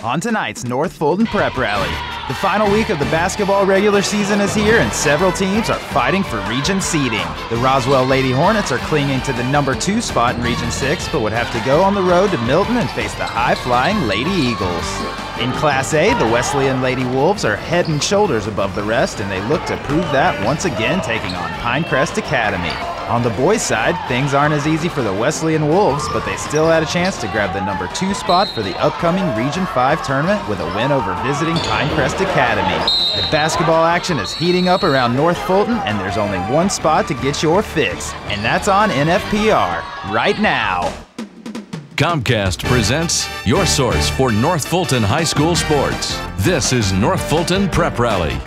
On tonight's North Fulton Prep Rally, the final week of the basketball regular season is here and several teams are fighting for region seeding. The Roswell Lady Hornets are clinging to the number 2 spot in Region 6, but would have to go on the road to Milton and face the high-flying Lady Eagles. In Class A, the Wesleyan Lady Wolves are head and shoulders above the rest, and they look to prove that once again, taking on Pinecrest Academy. On the boys' side, things aren't as easy for the Wesleyan Wolves, but they still had a chance to grab the number 2 spot for the upcoming Region 5 tournament with a win over visiting Pinecrest Academy. The basketball action is heating up around North Fulton, and there's only one spot to get your fix, and that's on NFPR right now. Comcast presents your source for North Fulton High School sports. This is North Fulton Prep Rally.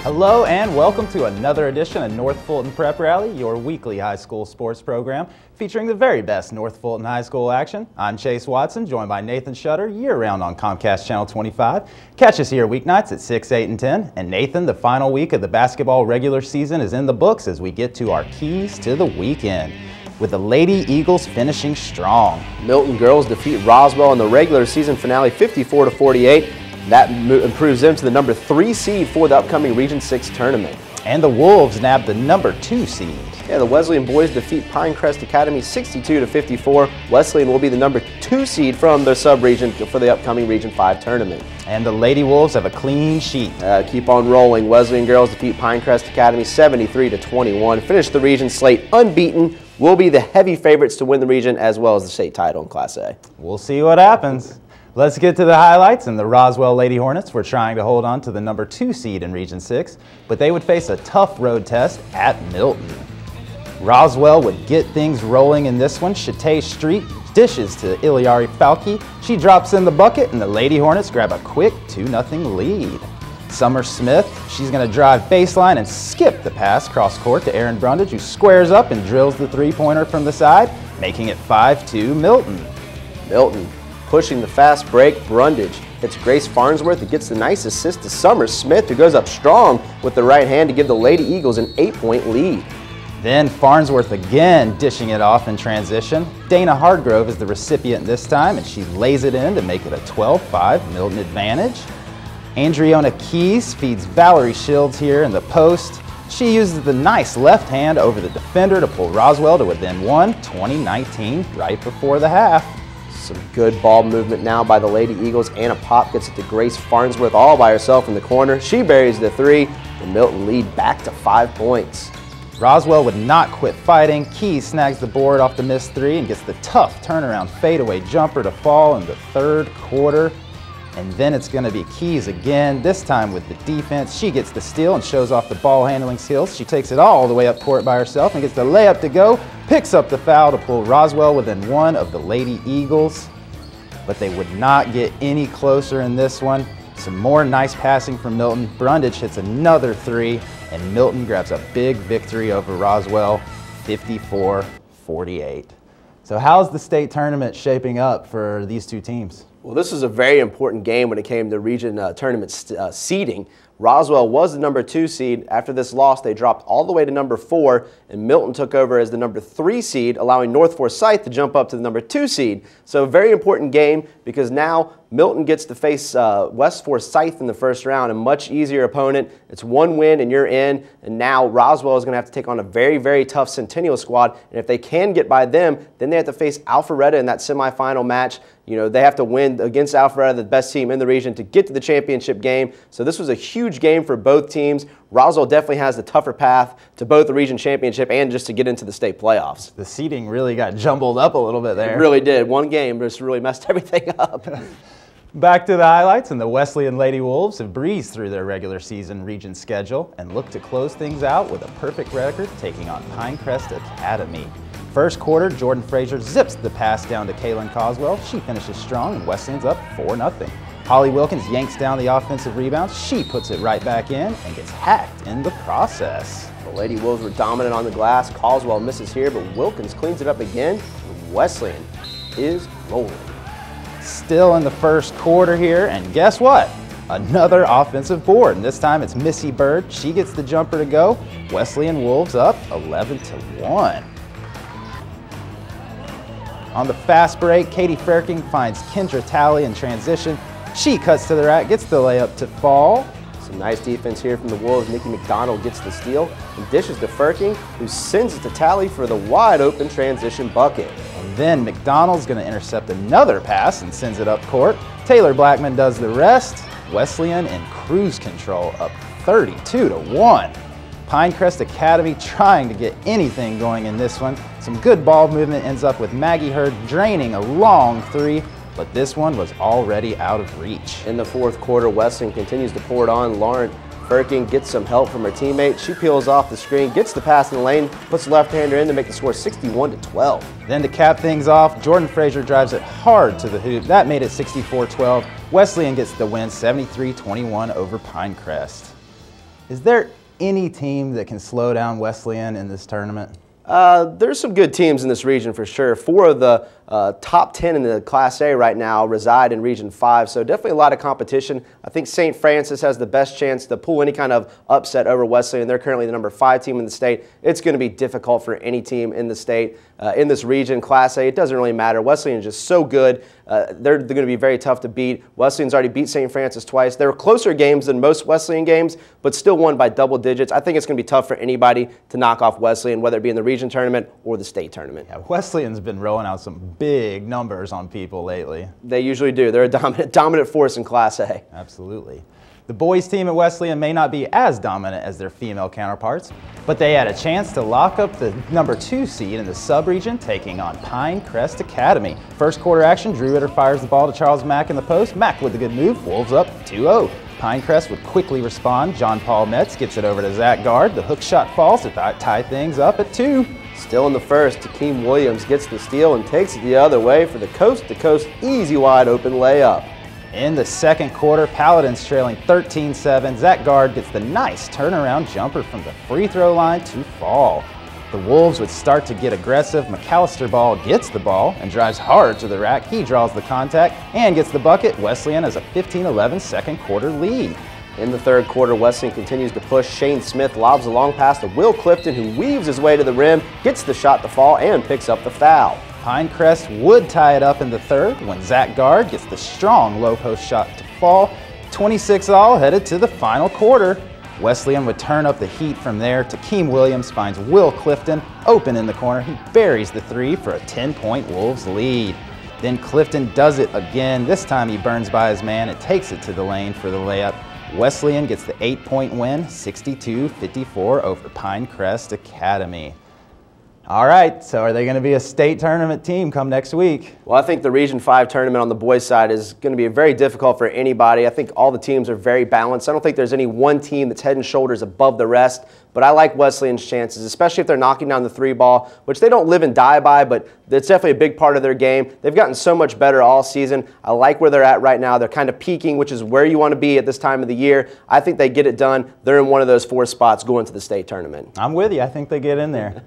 Hello and welcome to another edition of North Fulton Prep Rally, your weekly high school sports program featuring the very best North Fulton High School action. I'm Chase Watson, joined by Nathan Shutter, year-round on Comcast Channel 25. Catch us here weeknights at 6, 8, and 10. And Nathan, the final week of the basketball regular season is in the books as we get to our keys to the weekend, with the Lady Eagles finishing strong. Milton girls defeat Roswell in the regular season finale 54-48. That improves them to the number 3 seed for the upcoming Region 6 tournament. And the Wolves nabbed the number 2 seed. Yeah, the Wesleyan boys defeat Pinecrest Academy 62-54. Wesleyan will be the number 2 seed from their sub-region for the upcoming Region 5 tournament. And the Lady Wolves have a clean sheet. Keep on rolling. Wesleyan girls defeat Pinecrest Academy 73-21. Finish the region slate unbeaten. Will be the heavy favorites to win the region as well as the state title in Class A. We'll see what happens. Let's get to the highlights, and the Roswell Lady Hornets were trying to hold on to the number 2 seed in Region 6, but they would face a tough road test at Milton. Roswell would get things rolling in this one. Chattahoochee Street dishes to Iliari Falke. She drops in the bucket, and the Lady Hornets grab a quick 2-0 lead. Summer Smith, she's going to drive baseline and skip the pass cross court to Aaron Brundage, who squares up and drills the three-pointer from the side, making it 5-2 Milton. Milton pushing the fast break. Brundage hits Grace Farnsworth. It gets the nice assist to Summer Smith, who goes up strong with the right hand to give the Lady Eagles an 8-point lead. Then Farnsworth again dishing it off in transition. Dana Hardgrove is the recipient this time, and she lays it in to make it a 12-5 Milton advantage. Andriona Keys feeds Valerie Shields here in the post. She uses the nice left hand over the defender to pull Roswell to within 1, 20-19 right before the half. Some good ball movement now by the Lady Eagles. Anna Pop gets it to Grace Farnsworth all by herself in the corner. She buries the 3. The Milton lead back to 5 points. Roswell would not quit fighting. Keys snags the board off the missed 3 and gets the tough turnaround fadeaway jumper to fall in the third quarter. And then it's going to be Keys again, this time with the defense. She gets the steal and shows off the ball handling skills. She takes it all the way up court by herself and gets the layup to go, picks up the foul to pull Roswell within 1 of the Lady Eagles. But they would not get any closer in this one. Some more nice passing from Milton. Brundage hits another 3, and Milton grabs a big victory over Roswell, 54-48. So how's the state tournament shaping up for these two teams? Well, this is a very important game when it came to region tournament seeding. Roswell was the number 2 seed. After this loss, they dropped all the way to number 4, and Milton took over as the number 3 seed, allowing North Forsyth to jump up to the number 2 seed. So a very important game because now Milton gets to face West Forsyth in the first round, a much easier opponent. It's 1 win and you're in, and now Roswell is going to have to take on a very, very tough Centennial squad, and if they can get by them, then they have to face Alpharetta in that semifinal match. You know, they have to win against Alpharetta, the best team in the region, to get to the championship game. So this was a huge game for both teams. Roswell definitely has the tougher path to both the region championship and just to get into the state playoffs. The seeding really got jumbled up a little bit there. It really did. One game just really messed everything up. Back to the highlights, and the Wesleyan Lady Wolves have breezed through their regular season region schedule and look to close things out with a perfect record, taking on Pinecrest Academy. First quarter, Jordan Frazier zips the pass down to Kaylin Coswell. She finishes strong, and Wesleyan's up 4-0. Holly Wilkins yanks down the offensive rebound. She puts it right back in and gets hacked in the process. The Lady Wolves were dominant on the glass. Coswell misses here, but Wilkins cleans it up again. Wesleyan is rolling. Still in the first quarter here, and guess what? Another offensive board, and this time it's Missy Bird. She gets the jumper to go. Wesleyan Wolves up 11-1. On the fast break, Katie Fairking finds Kendra Talley in transition. She cuts to the rack, gets the layup to fall. Some nice defense here from the Wolves. Nikki McDonald gets the steal and dishes to Fulton, who sends it to Tally for the wide open transition bucket. And then McDonald's going to intercept another pass and sends it up court. Taylor Blackman does the rest. Wesleyan in cruise control, up 32-1. Pinecrest Academy trying to get anything going in this one. Some good ball movement ends up with Maggie Hurd draining a long three, but this one was already out of reach. In the fourth quarter, Wesleyan continues to pour it on. Lauren Firkin gets some help from her teammate. She peels off the screen, gets the pass in the lane, puts the left-hander in to make the score 61-12. Then to cap things off, Jordan Frazier drives it hard to the hoop. That made it 64-12. Wesleyan gets the win 73-21 over Pinecrest. Is there any team that can slow down Wesleyan in this tournament? There's some good teams in this region for sure. 4 of the top 10 in the Class A right now reside in Region 5, so definitely a lot of competition. I think St. Francis has the best chance to pull any kind of upset over Wesleyan. They're currently the number 5 team in the state. It's going to be difficult for any team in the state. In this region, Class A, it doesn't really matter. Wesleyan is just so good. They're going to be very tough to beat. Wesleyan's already beat St. Francis twice. They were closer games than most Wesleyan games, but still won by double digits. I think it's going to be tough for anybody to knock off Wesleyan, whether it be in the region tournament or the state tournament. Yeah, Wesleyan's been rolling out some big numbers on people lately. They usually do. They're a dominant force in Class A. Absolutely. The boys team at Wesleyan may not be as dominant as their female counterparts, but they had a chance to lock up the number 2 seed in the sub-region, taking on Pinecrest Academy. First quarter action, Drew Ritter fires the ball to Charles Mack in the post. Mack with a good move, Wolves up 2-0. Pinecrest would quickly respond. John Paul Metz gets it over to Zach Gard. The hook shot falls to tie things up at 2. Still in the first, Takeem Williams gets the steal and takes it the other way for the coast-to-coast easy wide open layup. In the second quarter, Paladins trailing 13-7. Zach Gard gets the nice turnaround jumper from the free throw line to fall. The Wolves would start to get aggressive. McAllister Ball gets the ball and drives hard to the rack. He draws the contact and gets the bucket. Wesleyan has a 15-11 second quarter lead. In the third quarter, Wesleyan continues to push. Shane Smith lobs a long pass to Will Clifton, who weaves his way to the rim, gets the shot to fall, and picks up the foul. Pinecrest would tie it up in the third when Zach Gard gets the strong low post shot to fall. 26-all headed to the final quarter. Wesleyan would turn up the heat from there. Takeem Williams finds Will Clifton open in the corner. He buries the 3 for a 10-point Wolves lead. Then Clifton does it again. This time he burns by his man and takes it to the lane for the layup. Wesleyan gets the 8-point win, 62-54 over Pinecrest Academy. All right, so are they going to be a state tournament team come next week? Well, I think the Region 5 tournament on the boys' side is going to be very difficult for anybody. I think all the teams are very balanced. I don't think there's any one team that's head and shoulders above the rest, but I like Wesleyan's chances, especially if they're knocking down the 3 ball, which they don't live and die by, but it's definitely a big part of their game. They've gotten so much better all season. I like where they're at right now. They're kind of peaking, which is where you want to be at this time of the year. I think they get it done. They're in one of those 4 spots going to the state tournament. I'm with you. I think they get in there.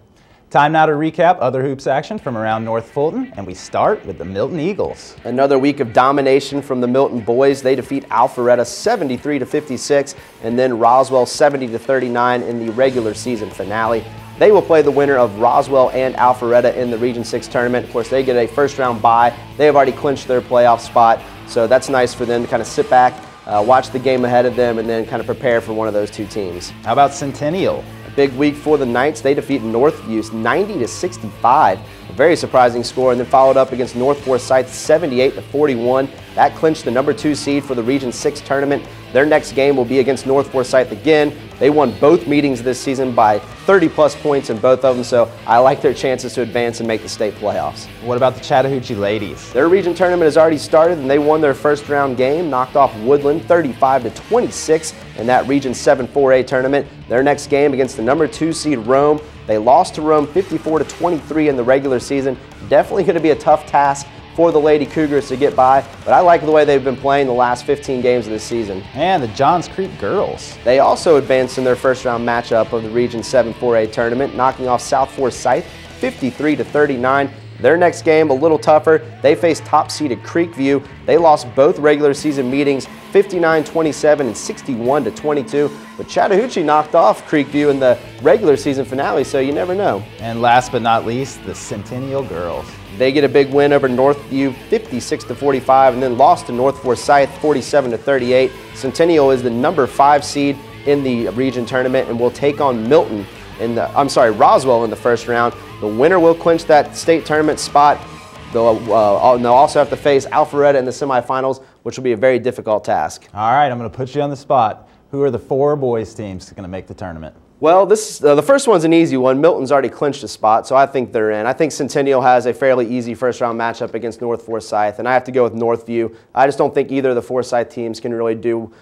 Time now to recap other hoops action from around North Fulton, and we start with the Milton Eagles. Another week of domination from the Milton boys. They defeat Alpharetta 73-56, and then Roswell 70-39 in the regular season finale. They will play the winner of Roswell and Alpharetta in the Region 6 tournament. Of course, they get a first-round bye. They have already clinched their playoff spot, so that's nice for them to kind of sit back, watch the game ahead of them, and then kind of prepare for one of those 2 teams. How about Centennial? Big week for the Knights. They defeat Northview 90-65. A very surprising score, and then followed up against North Forsyth 78-41. That clinched the number 2 seed for the Region 6 tournament. Their next game will be against North Forsyth again. They won both meetings this season by 30-plus points in both of them, so I like their chances to advance and make the state playoffs. What about the Chattahoochee ladies? Their region tournament has already started, and they won their first-round game, knocked off Woodland 35-26 in that Region 7 4A tournament. Their next game against the number 2 seed Rome. They lost to Rome 54-23 in the regular season. Definitely going to be a tough task for the Lady Cougars to get by, but I like the way they've been playing the last 15 games of this season. And the Johns Creek girls. They also advanced in their first-round matchup of the Region 7 4A tournament, knocking off South Forsyth 53-39. Their next game, a little tougher. They face top-seeded Creekview. They lost both regular season meetings, 59-27 and 61-22. But Chattahoochee knocked off Creekview in the regular season finale, so you never know. And last but not least, the Centennial girls. They get a big win over Northview, 56-45, and then lost to North Forsyth, 47-38. Centennial is the number 5 seed in the region tournament and will take on Milton Roswell in the first round. The winner will clinch that state tournament spot. They'll also have to face Alpharetta in the semifinals, which will be a very difficult task. All right, I'm going to put you on the spot. Who are the 4 boys teams going to make the tournament? Well, the first one's an easy one. Milton's already clinched a spot, so I think they're in. I think Centennial has a fairly easy first-round matchup against North Forsyth, and I have to go with Northview. I just don't think either of the Forsyth teams can really do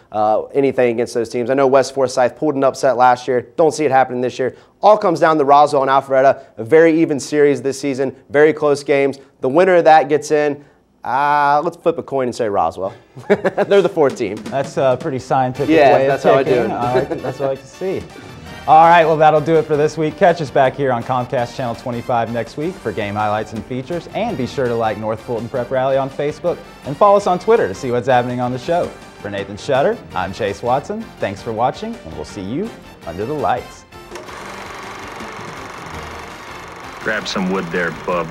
anything against those teams. I know West Forsyth pulled an upset last year. Don't see it happening this year. All comes down to Roswell and Alpharetta. A very even series this season, very close games. The winner of that gets in. Let's flip a coin and say Roswell. They're the 4th team. That's a pretty scientific yeah, way of that's how I do it. That's what I like to see. All right, well, that'll do it for this week. Catch us back here on Comcast Channel 25 next week for game highlights and features. And be sure to like North Fulton Prep Rally on Facebook and follow us on Twitter to see what's happening on the show. For Nathan Shutter, I'm Chase Watson. Thanks for watching, and we'll see you under the lights. Grab some wood there, bub.